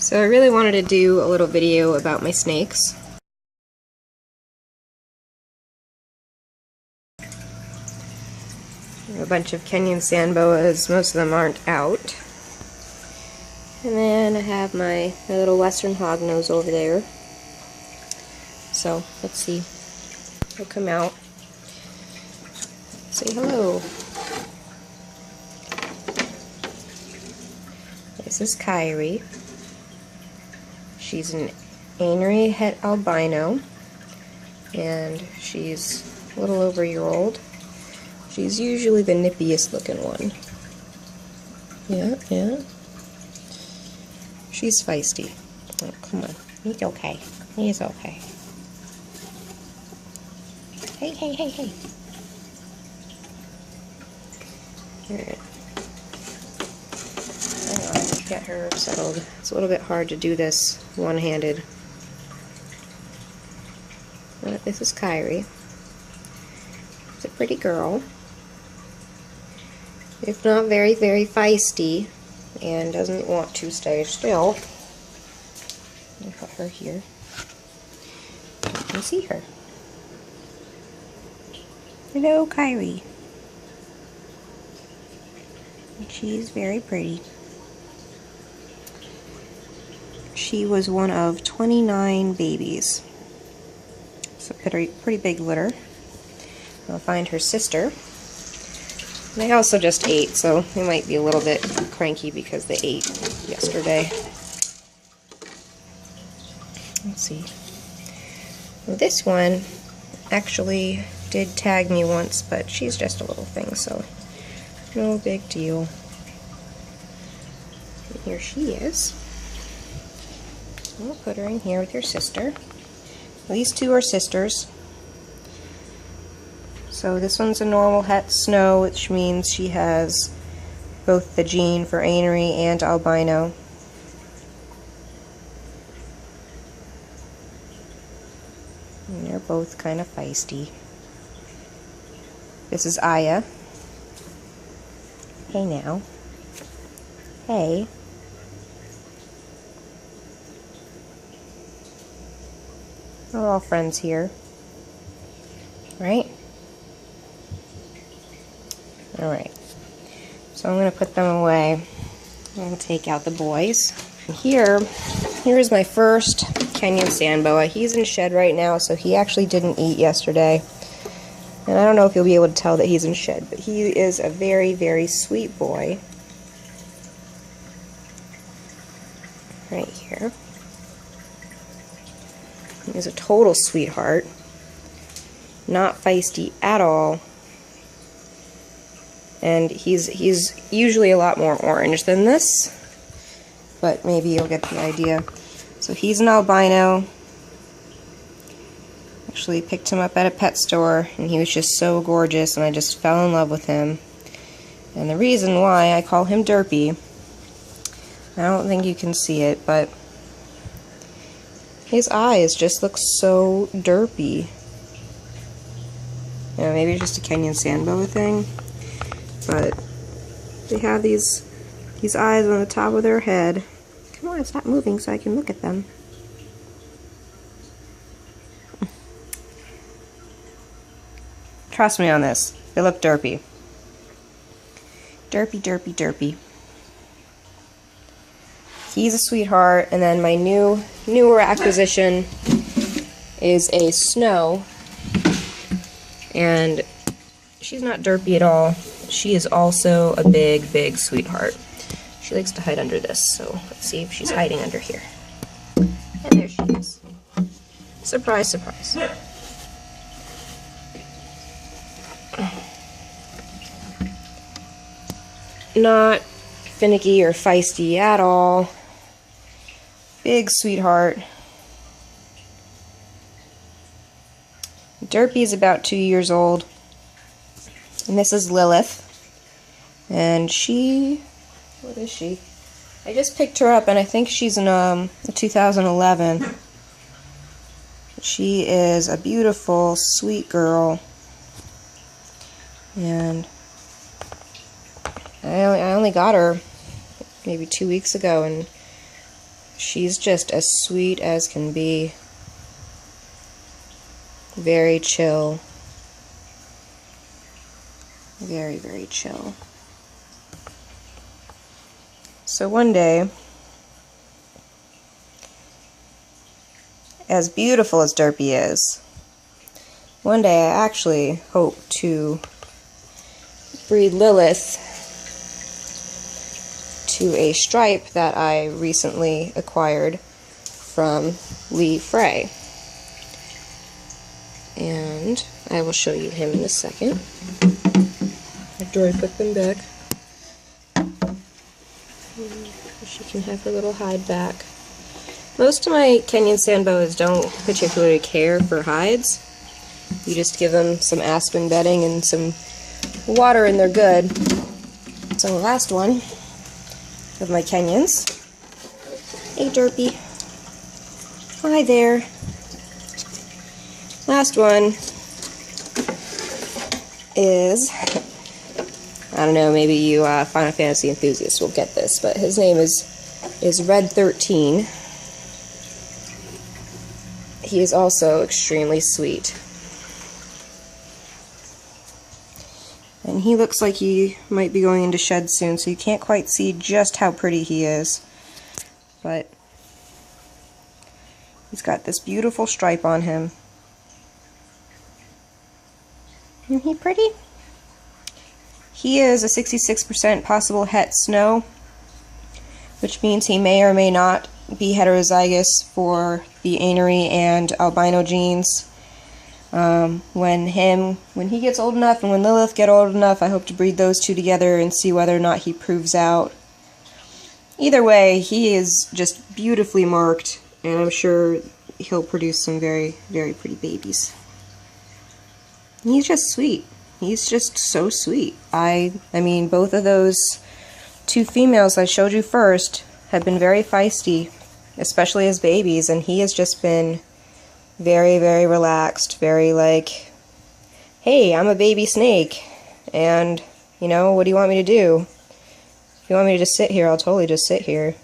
So I really wanted to do a little video about my snakes. I have a bunch of Kenyan sand boas, most of them aren't out. And then I have my little Western Hognose over there. So let's see, he'll come out. Say hello. This is Kyrie. She's an anery het albino, and she's a little over a year old. She's usually the nippiest looking one. Yeah. She's feisty. Oh, come on. He's okay. He's okay. Hey. Alright. Hang on, let's get her settled. It's a little bit hard to do this one-handed. But this is Kyrie. She's a pretty girl. If not very, very feisty, and doesn't want to stay still. I'll put her here. You can see her. Hello, Kyrie. She's very pretty. She was one of 29 babies. So pretty big litter. I'll find her sister. They also just ate, so they might be a little bit cranky because they ate yesterday. Let's see. Well, this one actually did tag me once, but she's just a little thing, so no big deal. And here she is. We'll put her in here with her sister. These two are sisters. So this one's a normal het snow, which means she has both the gene for anery and albino. And they're both kind of feisty. This is Aya. Hey now. Hey. We're all friends here. Right? Alright. So I'm going to put them away. I'm going to take out the boys. And here's my first Kenyan sand boa. He's in shed right now, so he actually didn't eat yesterday. And I don't know if you'll be able to tell that he's in shed, but he is a very, very sweet boy. Right here. He's a total sweetheart. Not feisty at all. And he's usually a lot more orange than this, but maybe you'll get the idea. So he's an albino. Actually picked him up at a pet store, and he was just so gorgeous, and I just fell in love with him. And the reason why I call him Derpy, I don't think you can see it, but his eyes just look so derpy. Yeah, maybe it's just a Kenyan sand boa thing, but they have these eyes on the top of their head. Come on, stop moving so I can look at them. Trust me on this. They look derpy. Derpy. He's a sweetheart, and then my newer acquisition is a snow, and she's not derpy at all. She is also a big sweetheart. She likes to hide under this, so let's see if she's hiding under here. And there she is. Surprise, surprise. Not finicky or feisty at all. Big sweetheart. Derpy is about 2 years old. And this is Lilith. And what is she? I just picked her up, and I think she's in a 2011. She is a beautiful, sweet girl. And I only got her maybe 2 weeks ago, and She's just as sweet as can be. Very chill. Very, very chill. So one day, as beautiful as Derpy is, one day I actually hope to breed Lilith to a stripe that I recently acquired from Lee Frey. And I will show you him in a second. After I put them back. She can have her little hide back. Most of my Kenyan sand boas don't particularly care for hides. You just give them some aspen bedding and some water and they're good. So the last one of my Kenyans. Hey Derpy. Hi there. Last one is, I don't know, maybe you Final Fantasy enthusiasts will get this, but his name is Red 13. He is also extremely sweet. And he looks like he might be going into shed soon, so you can't quite see just how pretty he is. But he's got this beautiful stripe on him. Isn't he pretty? He is a 66% possible het snow, which means he may or may not be heterozygous for the anery and albino genes. When he gets old enough and when Lilith get old enough, I hope to breed those two together and see whether or not he proves out. Either way, he is just beautifully marked, and I'm sure he'll produce some very, very pretty babies. He's just sweet. He's just so sweet. I mean, both of those two females I showed you first have been very feisty, especially as babies, and he has just been very, very relaxed, very like, hey, I'm a baby snake, and, you know, what do you want me to do? If you want me to just sit here, I'll totally just sit here.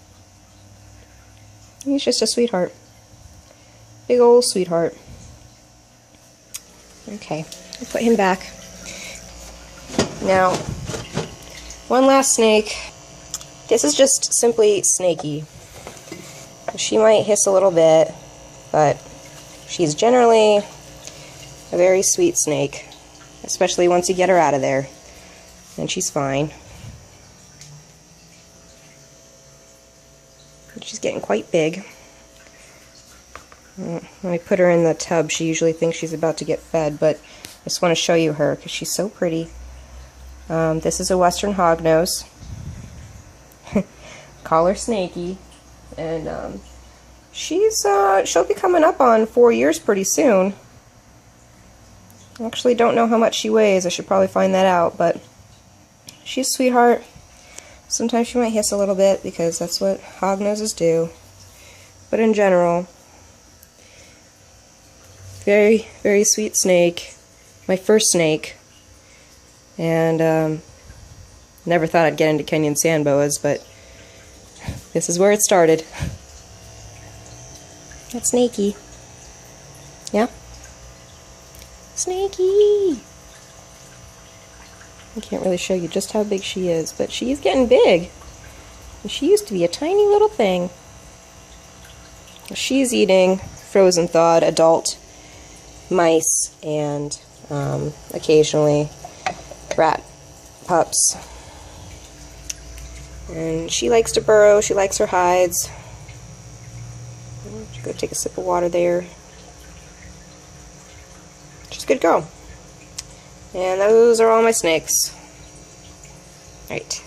He's just a sweetheart. Big old sweetheart. Okay, I'll put him back. Now, one last snake. This is just simply Snaky. She might hiss a little bit, but she's generally a very sweet snake, especially once you get her out of there, and she's fine. She's getting quite big. When I put her in the tub, she usually thinks she's about to get fed, but I just want to show you her because she's so pretty. This is a Western Hognose. Call her Snaky, and she'll be coming up on 4 years pretty soon. I actually don't know how much she weighs. I should probably find that out, but she's a sweetheart. Sometimes she might hiss a little bit because that's what hognoses do. But in general, very, very sweet snake. My first snake. And never thought I'd get into Kenyan sand boas, but this is where it started. That's Snaky. Yeah? Snaky! I can't really show you just how big she is, but she's getting big. And she used to be a tiny little thing. She's eating frozen thawed adult mice and occasionally rat pups. And she likes to burrow, she likes her hides. Go take a sip of water there. She's good to go. And those are all my snakes. Alright.